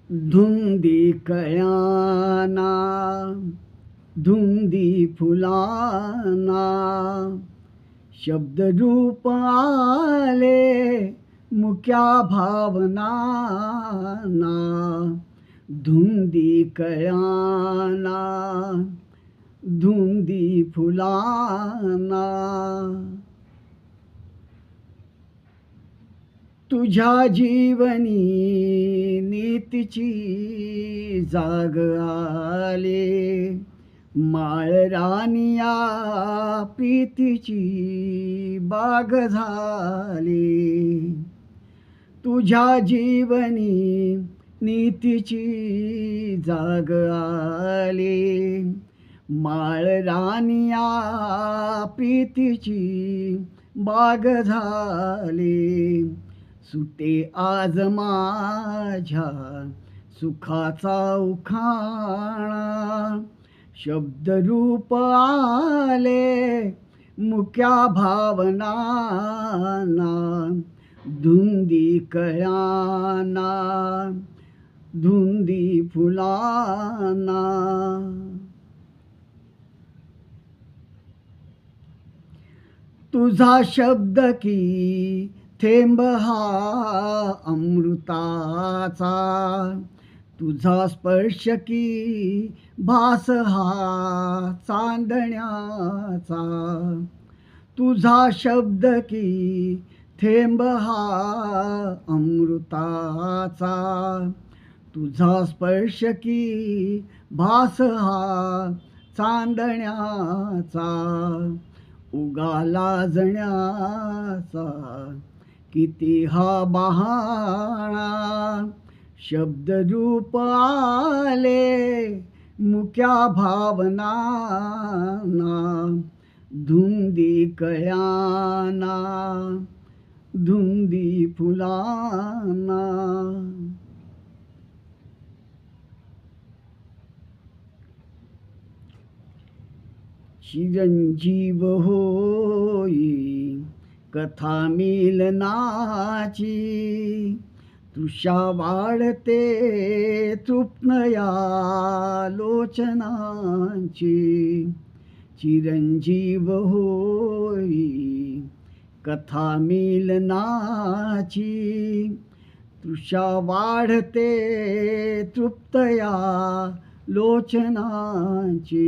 धुंदी कळ्याना धुंदी फुलाना शब्दरूप आले मुक्या भावनाना धुंदी कळ्याना धुंदी फुलाना तुझ्या जीवनी नीतीची जाग आले माळरानिया प्रीतीची बाग झाली तुझ्या जीवनी नीतीची जाग आले माळरानिया प्रीतीची बाग झाली सुटे आज माझ्या सुखाचा उखाणा शब्दरूप आले मुक्या भावनाना धुंदी कळ्याना धुंदी फुलाना तुझा शब्द की थेंब हा अमृताचा तुझा स्पर्श की भास हा चांदण्याचा तुझा शब्द की थेंब हा अमृताचा तुझा स्पर्श की भास हा चांदण्याचा उगाला जण्याचा किती हा बहाणा शब्दरूप आले मुक्या भावनाना धुंदी कळ्याना धुंदी फुलाना चिरंजीव होई कथा मिलनाची तुषा वाढते तृप्नया लोचनाची चिरंजीव होई कथा मिलनाची तुषा वाढते तृप्तया लोचनाची